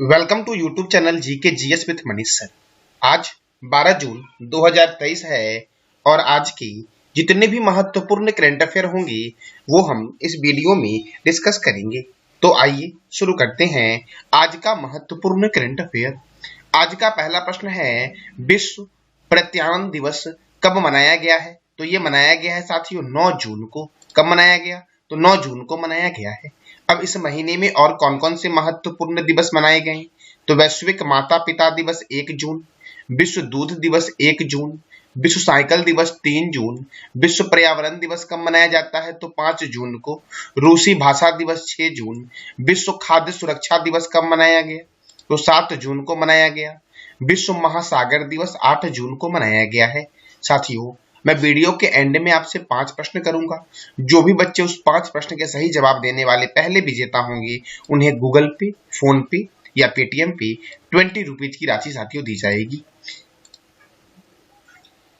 Welcome to YouTube channel GK GS with Manish sir. आज 12 जून 2023 है और आज की जितने भी महत्वपूर्ण करंट अफेयर होंगे वो हम इस वीडियो में डिस्कस करेंगे। तो आइए शुरू करते हैं आज का महत्वपूर्ण करंट अफेयर। आज का पहला प्रश्न है, विश्व प्रत्यायन दिवस कब मनाया गया है? तो ये मनाया गया है साथियों 9 जून को। कब मनाया गया? तो 9 जून को मनाया गया है। अब इस महीने में और कौन कौन से महत्वपूर्ण दिवस मनाए गए हैं? तो वैश्विक माता पिता दिवस 1 जून, विश्व दूध दिवस 1 जून, विश्व साइकिल दिवस 3 जून, विश्व पर्यावरण दिवस कब मनाया जाता है? तो 5 जून को, रूसी भाषा दिवस 6 जून, विश्व खाद्य सुरक्षा दिवस कब मनाया गया? तो 7 जून को मनाया गया। विश्व महासागर दिवस 8 जून को मनाया गया है। साथियों, मैं वीडियो के एंड में आपसे 5 प्रश्न करूंगा। जो भी बच्चे उस 5 प्रश्न के सही जवाब देने वाले पहले विजेता होंगे उन्हें गूगल पे, फोन पे या पेटीएम पे 20 रुपीज की राशि साथियों दी जाएगी।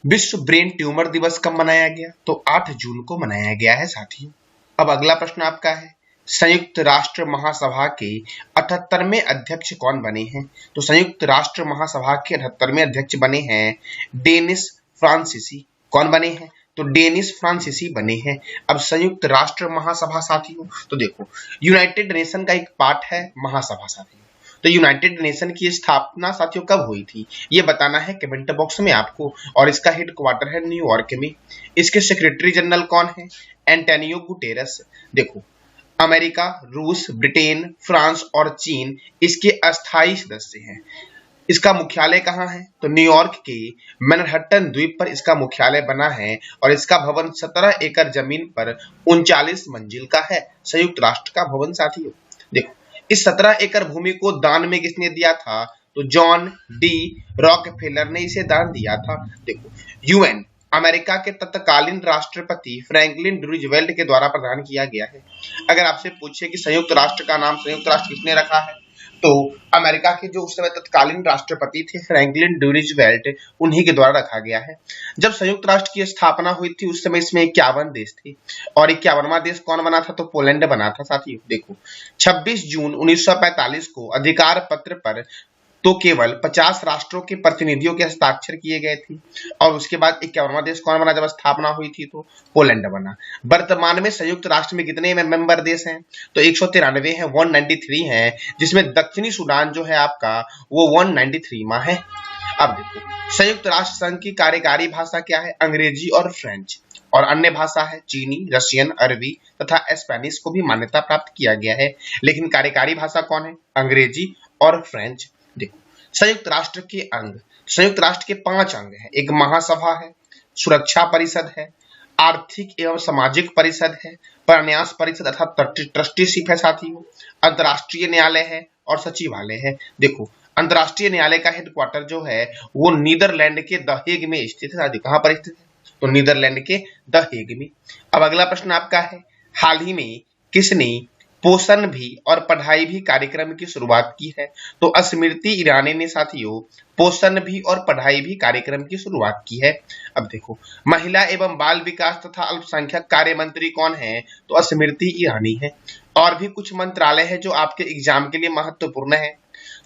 विश्व ब्रेन ट्यूमर दिवस कब मनाया गया? तो 8 जून को मनाया गया है साथियों। अब अगला प्रश्न आपका है, संयुक्त राष्ट्र महासभा के 78वें अध्यक्ष कौन बने हैं? तो संयुक्त राष्ट्र महासभा के 78वें अध्यक्ष बने हैं डेनिस फ्रांसीसी। कौन बने हैं? तो डेनिस फ्रांसीसी बने हैं। अब संयुक्त राष्ट्र महासभा साथियों, तो देखो यूनाइटेड नेशन का एक पार्ट है महासभा साथियों। तो यूनाइटेड नेशन की स्थापना साथियों कब हुई थी ये बताना है कमेंट बॉक्स में आपको, और इसका हेडक्वार्टर है न्यूयॉर्क में। इसके सेक्रेटरी जनरल कौन है? Antonio Guterres. देखो अमेरिका, रूस, ब्रिटेन, फ्रांस और चीन इसके अस्थायी सदस्य हैं। इसका मुख्यालय कहाँ है? तो न्यूयॉर्क के मैनहट्टन द्वीप पर इसका मुख्यालय बना है और इसका भवन 17 एकड़ जमीन पर 39 मंजिल का है। संयुक्त राष्ट्र का भवन साथियों। देखो इस 17 एकड़ भूमि को दान में किसने दिया था? तो जॉन डी रॉकफेलर ने इसे दान दिया था। देखो यूएन अमेरिका के तत्कालीन राष्ट्रपति फ्रैंकलिन डी रूजवेल्ट के द्वारा प्रदान किया गया है। अगर आपसे पूछे कि संयुक्त राष्ट्र का नाम संयुक्त राष्ट्र किसने रखा है, तो अमेरिका के जो उस समय तत्कालीन राष्ट्रपति थे फ्रैंकलिन डी रूजवेल्ट, उन्हीं के द्वारा रखा गया है। जब संयुक्त राष्ट्र की स्थापना हुई थी उस समय इसमें 51 देश थे और 51वां देश कौन बना था? तो पोलैंड बना था साथियों। देखो 26 जून 1945 को अधिकार पत्र पर तो केवल 50 राष्ट्रों के प्रतिनिधियों के हस्ताक्षर किए गए थे और उसके बाद 51वां देश कौन बना जब स्थापना हुई थी? तो पोलैंड बना। वर्तमान में संयुक्त राष्ट्र में कितने मेंबर देश हैं? तो 193 हैं, 193 हैं, जिसमें दक्षिणी सूडान जो है आपका वो 193वां है। अब देखो संयुक्त राष्ट्र संघ की कार्यकारी भाषा क्या है? अंग्रेजी और फ्रेंच, और अन्य भाषा है चीनी, रशियन, अरबी तथा स्पेनिश को भी मान्यता प्राप्त किया गया है, लेकिन कार्यकारी भाषा कौन है? अंग्रेजी और फ्रेंच। देखो संयुक्त राष्ट्र के अंग, संयुक्त राष्ट्र के 5 अंग हैं। एक महासभा है, सुरक्षा परिषद है, आर्थिक एवं सामाजिक परिषद है, प्रन्यास परिषद अर्थात ट्रस्टीशिप है साथियों, अंतर्राष्ट्रीय न्यायालय है और सचिवालय है। देखो अंतर्राष्ट्रीय न्यायालय का हेडक्वार्टर जो है वो नीदरलैंड के द हेग में स्थित है। कहां पर स्थित है? तो नीदरलैंड के द हेग में। अब अगला प्रश्न आपका है, हाल ही में किसने पोषण भी और पढ़ाई भी कार्यक्रम की शुरुआत की है? तो स्मृति ईरानी ने साथियों पोषण भी और पढ़ाई भी कार्यक्रम की शुरुआत की है। अब देखो महिला एवं बाल विकास तथा अल्पसंख्यक कार्य मंत्री कौन है? तो स्मृति ईरानी है। और भी कुछ मंत्रालय है जो आपके एग्जाम के लिए महत्वपूर्ण है।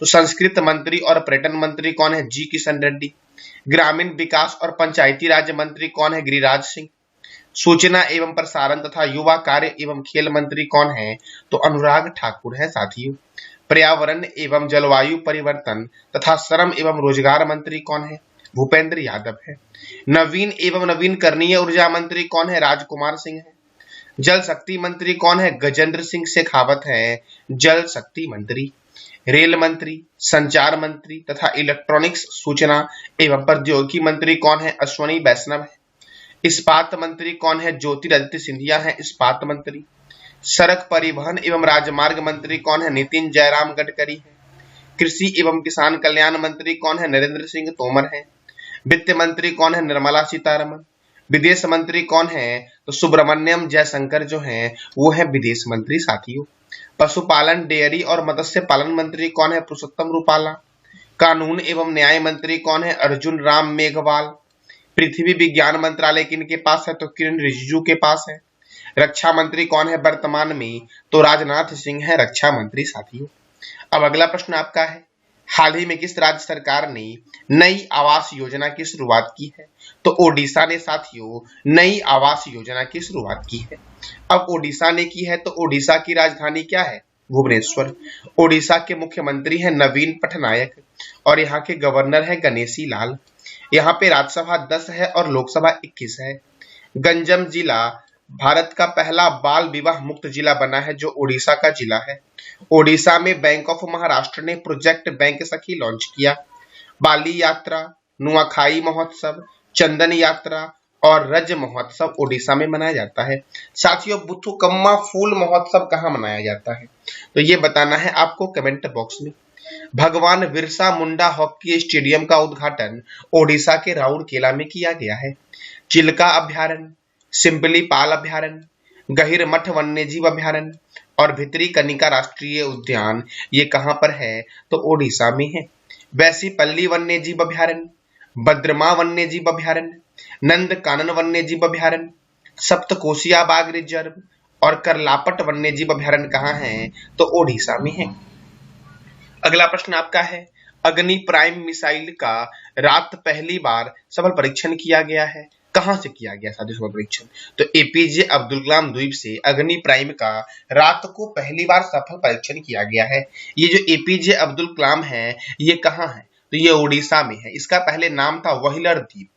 तो संस्कृत मंत्री और पर्यटन मंत्री कौन है? जी किशन रेड्डी। ग्रामीण विकास और पंचायती राज मंत्री कौन है? गिरिराज सिंह। सूचना एवं प्रसारण तथा युवा कार्य एवं खेल मंत्री कौन है? तो अनुराग ठाकुर है साथियों। पर्यावरण एवं जलवायु परिवर्तन तथा श्रम एवं रोजगार मंत्री कौन है? भूपेंद्र यादव है। नवीन एवं नवीनकरणीय ऊर्जा मंत्री कौन है? राजकुमार सिंह है। जल शक्ति मंत्री कौन है? गजेंद्र सिंह शेखावत है जल शक्ति मंत्री। रेल मंत्री, संचार मंत्री तथा इलेक्ट्रॉनिक्स सूचना एवं प्रौद्योगिकी मंत्री कौन है? अश्वनी वैष्णव है। इस्पात मंत्री कौन है? ज्योतिरादित्य सिंधिया है इस्पात मंत्री। सड़क परिवहन एवं राजमार्ग मंत्री कौन है? नितिन जयराम गडकरी है। कृषि एवं किसान कल्याण मंत्री कौन है? नरेंद्र सिंह तोमर है। वित्त मंत्री कौन है? निर्मला सीतारमन। विदेश मंत्री कौन है? तो सुब्रमण्यम जयशंकर जो है वो है विदेश मंत्री साथियों। पशुपालन, डेयरी और मत्स्य पालन मंत्री कौन है? पुरुषोत्तम रूपाला। कानून एवं न्याय मंत्री कौन है? अर्जुन राम मेघवाल। पृथ्वी विज्ञान मंत्रालय किनके पास है? तो किरण रिजिजू के पास है। रक्षा मंत्री कौन है वर्तमान में? तो राजनाथ सिंह है रक्षा मंत्री साथियों। अब अगला प्रश्न आपका है, हाल ही में किस राज्य सरकार ने नई आवास योजना की शुरुआत की है? तो ओडिशा ने साथियों नई आवास योजना की शुरुआत की है। अब ओडिशा ने की है तो ओडिशा की राजधानी क्या है? भुवनेश्वर। ओडिशा के मुख्यमंत्री हैं नवीन पटनायक और यहाँ के गवर्नर हैं गणेशी लाल। यहाँ पे राज्यसभा 10 है और लोकसभा 21 है। गंजम जिला भारत का पहला बाल विवाह मुक्त जिला बना है जो ओडिशा का जिला है। ओडिशा में बैंक ऑफ महाराष्ट्र ने प्रोजेक्ट बैंक सखी लॉन्च किया। बाली यात्रा, नुआखाई महोत्सव, चंदन यात्रा और रज महोत्सव ओडिशा में मनाया जाता है। साथियों बुथुकम्मा फूल महोत्सव कहाँ मनाया जाता है? तो ये बताना है आपको कमेंट बॉक्स में। भगवान बिरसा मुंडा हॉकी स्टेडियम का उद्घाटन ओडिशा के राउरकेला में किया गया है। चिल्का अभ्यारण्य, सिम्बली पाल अभ्यारण्य, गहिरमठ वन्यजीव अभ्यारण्य और भितरी कनिका राष्ट्रीय उद्यान ये कहाँ पर है? तो ओडिशा में है। वैसीपल्ली वन्यजीव अभ्यारण्य, बद्रमा वन्यजीव अभ्यारण्य, नंद कानन वन्यजीव अभ्यारण्य, सप्तकोशिया बाघ रिजर्व और करलापट वन्यजीव अभ्यारण्य कहाँ है? तो ओडिशा में है। अगला प्रश्न आपका है, अग्नि प्राइम मिसाइल का रात पहली बार सफल परीक्षण किया गया है। कहां से किया गया साथियों सफल परीक्षण? तो एपीजे अब्दुल कलाम द्वीप से अग्नि प्राइम का रात को पहली बार सफल परीक्षण किया गया है। ये जो एपीजे अब्दुल कलाम है ये कहाँ है? तो ये ओडिशा में है। इसका पहले नाम था व्हीलर द्वीप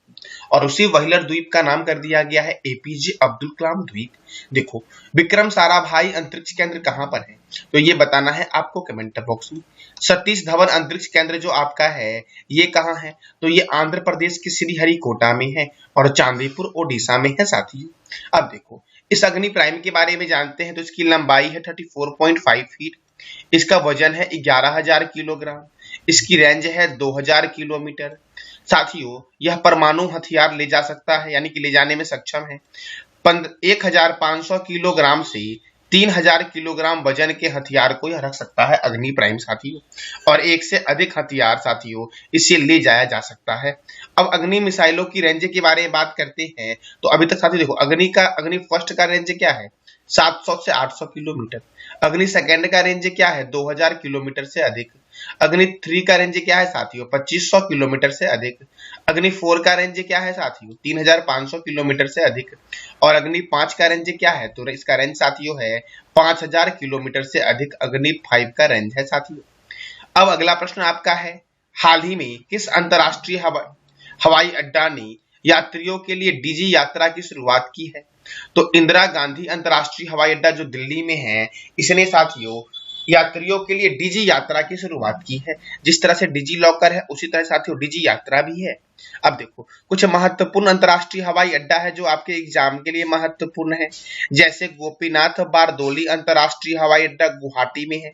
और उसी व्हीलर द्वीप का नाम कर दिया गया है एपीजे अब्दुल कलाम द्वीप। देखो विक्रम साराभाई अंतरिक्ष केंद्र कहाँ पर है? तो ये बताना है आपको कमेंट बॉक्स में। सतीश धवन अंतरिक्ष केंद्र जो आपका है ये कहाँ है? तो ये आंध्र प्रदेश के श्रीहरिकोटा में है और चांदीपुर ओडिशा में है साथियों। अब देखो इस अग्नि प्राइम के बारे में जानते हैं। तो इसकी लंबाई है 34.5 फीट, इसका वजन है 11,000 किलोग्राम, इसकी रेंज है 2,000 किलोमीटर। साथियों यह परमाणु हथियार ले जा सकता है यानी कि ले जाने में सक्षम है। 1,500 किलोग्राम से 3,000 किलोग्राम वजन के हथियार को यह रख सकता है अग्नि प्राइम साथियों, और एक से अधिक हथियार साथियों इसे ले जाया जा सकता है। अब अग्नि मिसाइलों की रेंज के बारे में बात करते हैं तो अभी तक साथियों देखो अग्नि फर्स्ट का रेंज क्या है? 700 से 800 किलोमीटर। अग्नि सेकेंड का रेंज क्या है? 2000 किलोमीटर से अधिक। अग्नि 3 का रेंज क्या है साथियों? 2500 किलोमीटर से अधिक। अग्नि 4 का रेंज क्या है साथियों? 3500 किलोमीटर से अधिक। और अग्नि 5 का रेंज क्या है? तो इसका रेंज साथियों है 5000 किलोमीटर से अधिक। अग्नि 5 का रेंज है साथियों। अब अगला प्रश्न आपका है, हाल ही में किस अंतरराष्ट्रीय हवाई अड्डा ने यात्रियों के लिए डिजी यात्रा की शुरुआत की है? तो इंदिरा गांधी अंतरराष्ट्रीय हवाई अड्डा जो दिल्ली में है इसने साथियों यात्रियों के लिए डिजी यात्रा की शुरुआत की है। जिस तरह से डिजी लॉकर है उसी तरह साथियों डिजी यात्रा भी है। अब देखो कुछ महत्वपूर्ण अंतरराष्ट्रीय हवाई अड्डा है जो आपके एग्जाम के लिए महत्वपूर्ण है, जैसे गोपीनाथ बारदोली अंतरराष्ट्रीय हवाई अड्डा गुवाहाटी में है,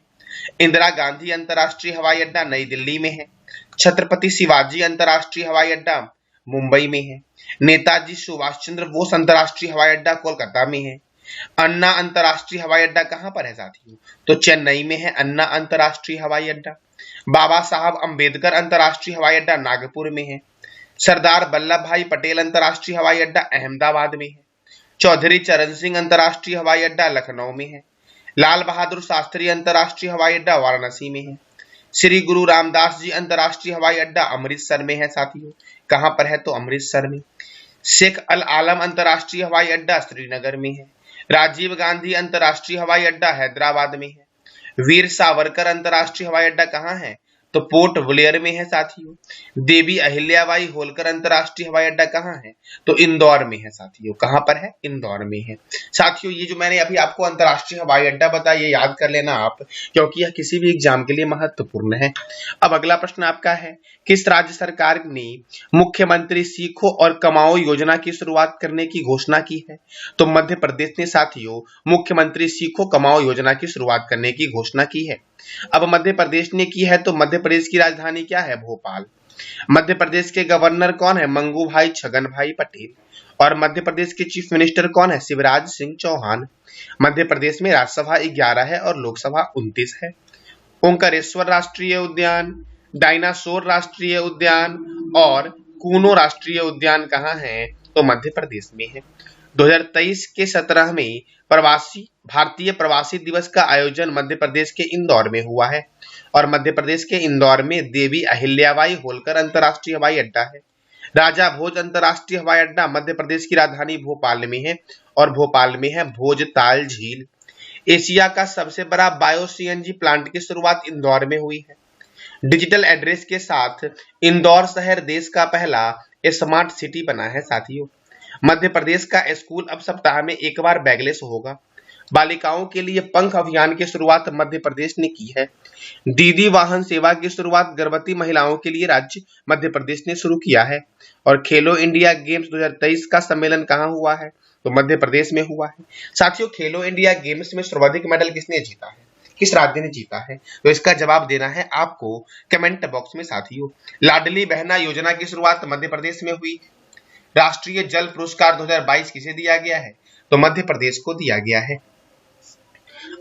इंदिरा गांधी अंतरराष्ट्रीय हवाई अड्डा नई दिल्ली में है, छत्रपति शिवाजी अंतरराष्ट्रीय हवाई अड्डा मुंबई में है, नेताजी सुभाष चंद्र बोस अंतरराष्ट्रीय हवाई अड्डा कोलकाता में है। अन्ना अंतरराष्ट्रीय हवाई अड्डा कहां पर है साथियों? तो चेन्नई में है अन्ना अंतरराष्ट्रीय हवाई अड्डा। बाबा साहब अंबेडकर अंतरराष्ट्रीय हवाई अड्डा नागपुर में है। सरदार वल्लभ भाई पटेल अंतरराष्ट्रीय हवाई अड्डा अहमदाबाद में है। चौधरी चरण सिंह अंतरराष्ट्रीय हवाई अड्डा लखनऊ में है। लाल बहादुर शास्त्री अंतरराष्ट्रीय हवाई अड्डा वाराणसी में है। श्री गुरु रामदास जी अंतरराष्ट्रीय हवाई अड्डा अमृतसर में है साथियों। कहां पर है? तो अमृतसर में। शेख अल आलम अंतरराष्ट्रीय हवाई अड्डा श्रीनगर में है। राजीव गांधी अंतरराष्ट्रीय हवाई अड्डा हैदराबाद में है। वीर सावरकर अंतरराष्ट्रीय हवाई अड्डा कहाँ है? तो पोर्ट ब्लेयर में है साथियों। देवी अहिल्याबाई होलकर अंतरराष्ट्रीय हवाई अड्डा कहाँ है? तो इंदौर में है साथियों। कहाँ पर है? इंदौर में है साथियों। ये जो मैंने अभी आपको अंतरराष्ट्रीय हवाई अड्डा बताया ये याद कर लेना आप, क्योंकि यह किसी भी एग्जाम के लिए महत्वपूर्ण है। अब अगला प्रश्न आपका है, किस राज्य सरकार ने मुख्यमंत्री सीखो और कमाओ योजना की शुरुआत करने की घोषणा की है? तो मध्य प्रदेश ने साथियों मुख्यमंत्री सीखो कमाओ योजना की शुरुआत करने की घोषणा की है। अब मध्य प्रदेश ने की है तो मध्य प्रदेश की राजधानी क्या है? भोपाल। मध्य प्रदेश के गवर्नर कौन है? मंगू भाई छगन भाई पटेल। और मध्य प्रदेश के चीफ मिनिस्टर कौन है? शिवराज सिंह चौहान। मध्य प्रदेश में राज्यसभा 11 है और लोकसभा 29 है। ओंकारेश्वर राष्ट्रीय उद्यान, डायनासोर राष्ट्रीय उद्यान और कूनो राष्ट्रीय उद्यान कहाँ है? तो मध्य प्रदेश में है। 2023 के 17वें प्रवासी भारतीय प्रवासी दिवस का आयोजन मध्य प्रदेश के इंदौर में हुआ है और मध्य प्रदेश के इंदौर में देवी अहिल्याबाई होलकर अंतर्राष्ट्रीय हवाई अड्डा है। राजा भोज अंतर्राष्ट्रीय हवाई अड्डा मध्य प्रदेश की राजधानी भोपाल में है और भोपाल में है भोजताल झील। एशिया का सबसे बड़ा बायो सीएनजी प्लांट की शुरुआत इंदौर में हुई है। डिजिटल एड्रेस के साथ इंदौर शहर देश का पहला स्मार्ट सिटी बना है साथियों। मध्य प्रदेश का स्कूल अब सप्ताह में एक बार बैगलेस होगा। बालिकाओं के लिए पंख अभियान की शुरुआत मध्य प्रदेश ने की है। दीदी वाहन सेवा की शुरुआत गर्भवती महिलाओं के लिए राज्य मध्य प्रदेश ने शुरू किया है। और खेलो इंडिया गेम्स 2023 का सम्मेलन कहाँ हुआ है? तो मध्य प्रदेश में हुआ है। साथियों, खेलो इंडिया गेम्स में सर्वाधिक मेडल किसने जीता है? किस राज्य ने जीता है? तो इसका जवाब देना है आपको कमेंट बॉक्स में साथियों। लाडली बहना योजना की शुरुआत मध्य प्रदेश में हुई। राष्ट्रीय जल पुरस्कार 2022 किसे दिया गया है? तो मध्य प्रदेश को दिया गया है।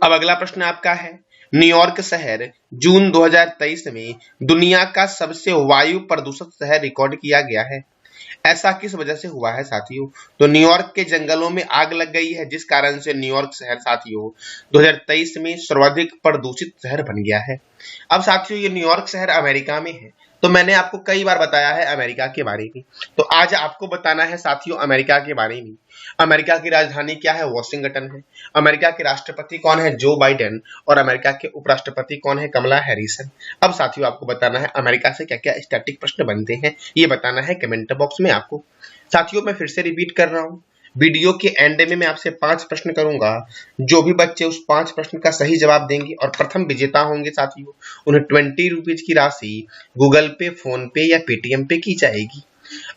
अब अगला प्रश्न आपका है, न्यूयॉर्क शहर जून 2023 में दुनिया का सबसे वायु प्रदूषित शहर रिकॉर्ड किया गया है। ऐसा किस वजह से हुआ है साथियों? तो न्यूयॉर्क के जंगलों में आग लग गई है, जिस कारण से न्यूयॉर्क शहर साथियों 2023 में सर्वाधिक प्रदूषित शहर बन गया है। अब साथियों, ये न्यूयॉर्क शहर अमेरिका में है। तो मैंने आपको कई बार बताया है अमेरिका के बारे में, तो आज आपको बताना है साथियों अमेरिका के बारे में। अमेरिका की राजधानी क्या है? वॉशिंगटन है। अमेरिका के राष्ट्रपति कौन है? Joe Biden. और अमेरिका के उपराष्ट्रपति कौन है? कमला हैरिसन। अब साथियों आपको बताना है अमेरिका से क्या क्या स्टैटिक प्रश्न बनते हैं, ये बताना है कमेंट बॉक्स में आपको। साथियों, मैं फिर से रिपीट कर रहा हूँ, वीडियो के एंड में मैं आपसे 5 प्रश्न करूंगा। जो भी बच्चे उस 5 प्रश्न का सही जवाब देंगे और प्रथम विजेता होंगे साथियों, उन्हें 20 रुपीज की राशि गूगल पे, फोन पे या पेटीएम पे की जाएगी।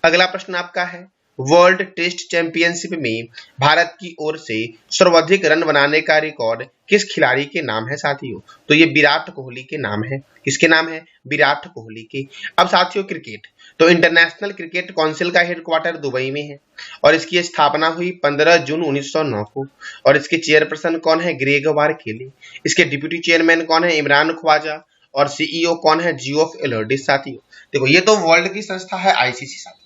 अगला प्रश्न आपका है, वर्ल्ड टेस्ट चैंपियनशिप में भारत की ओर से सर्वाधिक रन बनाने का रिकॉर्ड किस खिलाड़ी के नाम है साथियों? तो ये विराट कोहली के नाम है। किसके नाम है? विराट कोहली के। अब साथियों क्रिकेट, तो इंटरनेशनल क्रिकेट काउंसिल का हेडक्वार्टर दुबई में है और इसकी स्थापना हुई 15 जून 1909 को। और इसके चेयरपर्सन कौन है? ग्रेग वारकेले। इसके डिप्यूटी चेयरमैन कौन है? इमरान ख्वाजा। और सीईओ कौन है? जियोफ एलोडिस साथियों। देखो, ये तो वर्ल्ड की संस्था है आईसीसी साथियों।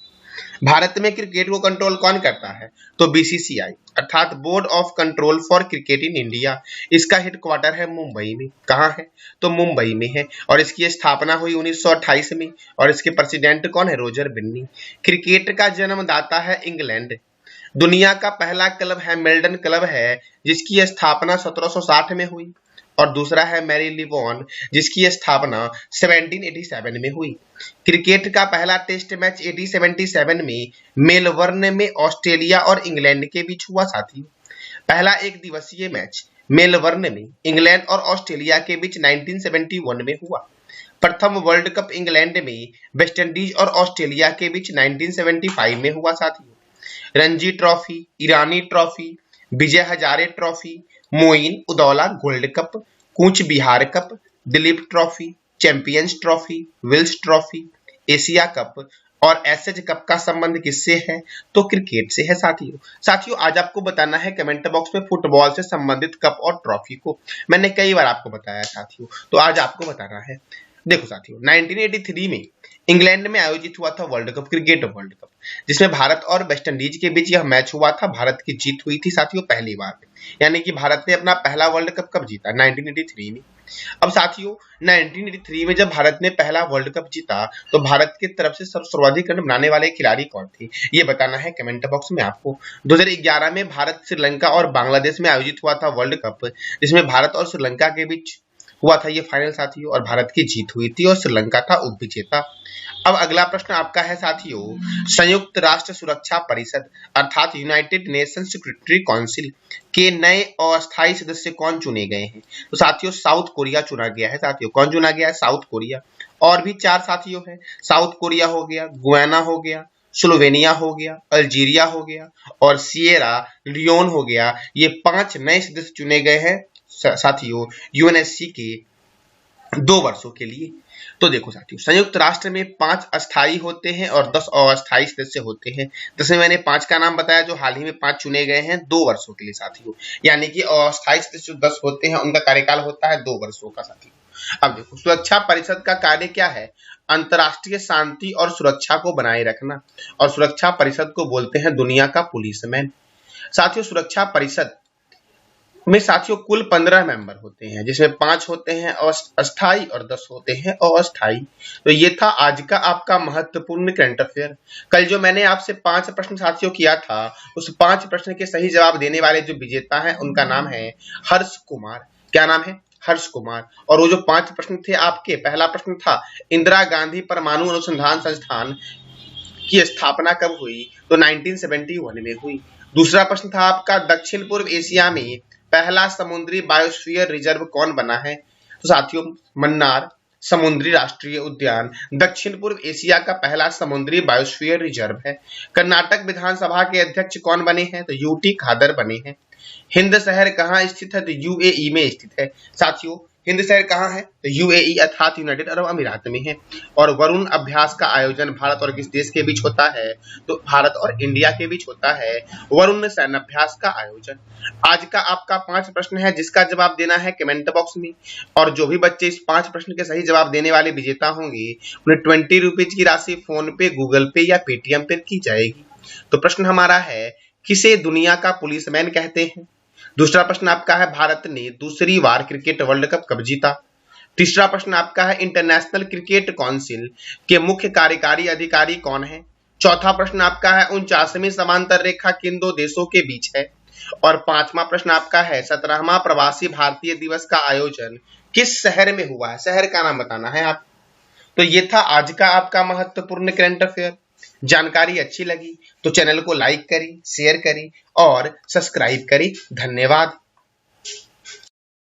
भारत में क्रिकेट को कंट्रोल कौन करता है? तो बीसीसीआई अर्थात board of control for cricket in India. इसका हेडक्वार्टर है मुंबई में। कहाँ है? तो मुंबई में है और इसकी स्थापना हुई 1928 में और इसके प्रेसिडेंट कौन है? रोजर बिन्नी। क्रिकेट का जन्मदाता है इंग्लैंड। दुनिया का पहला क्लब हैमिल्टन क्लब है, जिसकी स्थापना 1760 में हुई। और दूसरा है मैरी लिबॉन, जिसकी स्थापना 1787 में हुई। क्रिकेट का पहला टेस्ट मैच 1877 में मेलबर्न में ऑस्ट्रेलिया और इंग्लैंड के बीच हुआ साथियों। पहला एक दिवसीय मैच मेलबर्न में इंग्लैंड और ऑस्ट्रेलिया के बीच 1971 में हुआ। प्रथम वर्ल्ड कप इंग्लैंड में वेस्टइंडीज और ऑस्ट्रेलिया के बीच 1975 में हुआ साथियों। Ranji trophy, Irani trophy, Vijay Hazare trophy, Moin Uddaula gold cup, Cooch Behar cup, Duleep trophy, champions trophy, Wills trophy, Asia cup और एसएच कप का संबंध किससे है? तो क्रिकेट से है साथियों। साथियों, आज आपको बताना है कमेंट बॉक्स में फुटबॉल से संबंधित कप और ट्रॉफी को। मैंने कई बार आपको बताया साथियों, तो आज आपको बताना है। देखो साथियों, 1983 में इंग्लैंड में आयोजित हुआ था world cup, cricket world cup, जिसमें भारत और वेस्टइंडीज के बीच यह मैच हुआ था। भारत की जीत हुई थी साथियों पहली बार में, यानी कि भारत ने अपना पहला वर्ल्ड कप कब जीता? 1983 में। अब साथियों 1983 में जब भारत ने पहला वर्ल्ड कप जीता, तो भारत की तरफ से सर्वाधिक रन बनाने वाले खिलाड़ी कौन थे? ये बताना है कमेंट बॉक्स में आपको। 2011 में भारत, श्रीलंका और बांग्लादेश में आयोजित हुआ था वर्ल्ड कप, जिसमें भारत और श्रीलंका के बीच हुआ था ये फाइनल साथियों, और भारत की जीत हुई थी और श्रीलंका था उपविजेता। अब अगला प्रश्न आपका है साथियों, संयुक्त राष्ट्र सुरक्षा परिषद अर्थात यूनाइटेड नेशन सिक्योरिटी काउंसिल के नए अस्थायी सदस्य कौन चुने गए हैं? तो साथियों साउथ कोरिया चुना गया है साथियों। कौन चुना गया है? South Korea. और भी 4 साथियों है, साउथ कोरिया हो गया, गुयाना हो गया, स्लोवेनिया हो गया, अल्जीरिया हो गया और सिएरा लियोन हो गया। ये 5 नए सदस्य चुने गए हैं साथियों यूएनएससी के 2 वर्षों के लिए। तो देखो साथियों, संयुक्त राष्ट्र में 5 अस्थायी होते हैं और 10 अस्थायी सदस्य होते हैं। जैसे मैंने 5 का नाम बताया, जो हाल ही में 5 चुने गए हैं 2 वर्षों के लिए साथियों, यानी कि अस्थायी सदस्य 10 होते हैं, उनका कार्यकाल होता है 2 वर्षों का साथियों। अब देखो, सुरक्षा परिषद का कार्य क्या है? अंतरराष्ट्रीय शांति और सुरक्षा को बनाए रखना, और सुरक्षा परिषद को बोलते हैं दुनिया का पुलिसमैन। साथियों सुरक्षा परिषद में साथियों कुल 15 मेंबर होते हैं, जिसमें 5 होते हैं अस्थाई और 10 होते हैं अस्थाई। तो ये था आज का आपका महत्वपूर्ण करंट अफेयर। कल जो मैंने आपसे 5 प्रश्न साथियों किया था, उस 5 प्रश्न के सही जवाब देने वाले जो विजेता हैं उनका नाम है हर्ष कुमार। क्या नाम है? हर्ष कुमार। और वो जो 5 प्रश्न थे आपके, पहला प्रश्न था इंदिरा गांधी परमाणु अनुसंधान संस्थान की स्थापना कब हुई? तो 1971 में हुई। दूसरा प्रश्न था आपका दक्षिण पूर्व एशिया में पहला समुद्री बायोस्फीयर रिजर्व कौन बना है? तो साथियों मन्नार समुद्री राष्ट्रीय उद्यान दक्षिण पूर्व एशिया का पहला समुद्री बायोस्फीयर रिजर्व है। कर्नाटक विधानसभा के अध्यक्ष कौन बने हैं? तो यूटी खादर बने हैं। हिंद शहर कहाँ स्थित है? तो यूएई में स्थित है। साथियों हिंद शहर कहाँ है? तो यूएई अर्थात यूनाइटेड अरब अमीरात में है। और वरुण अभ्यास का आयोजन भारत और किस देश के बीच होता है? तो भारत और इंडिया के बीच होता है वरुण सैन्य अभ्यास का आयोजन। आज का आपका 5 प्रश्न है, जिसका जवाब देना है कमेंट बॉक्स में। और जो भी बच्चे इस 5 प्रश्न के सही जवाब देने वाले विजेता होंगे उन्हें 20 रुपीज की राशि फोन पे, गूगल पे या पेटीएम पे की जाएगी। तो प्रश्न हमारा है किसे दुनिया का पुलिसमैन कहते हैं? दूसरा प्रश्न आपका है भारत ने दूसरी बार क्रिकेट वर्ल्ड कप कब जीता? तीसरा प्रश्न आपका है इंटरनेशनल क्रिकेट काउंसिल के मुख्य कार्यकारी अधिकारी कौन है? चौथा प्रश्न आपका है 49वीं समांतर रेखा किन 2 देशों के बीच है? और 5वां प्रश्न आपका है 17वां प्रवासी भारतीय दिवस का आयोजन किस शहर में हुआ है? शहर का नाम बताना है आप। तो ये था आज का आपका महत्वपूर्ण करंट अफेयर। जानकारी अच्छी लगी तो चैनल को लाइक करें, शेयर करें और सब्सक्राइब करें। धन्यवाद।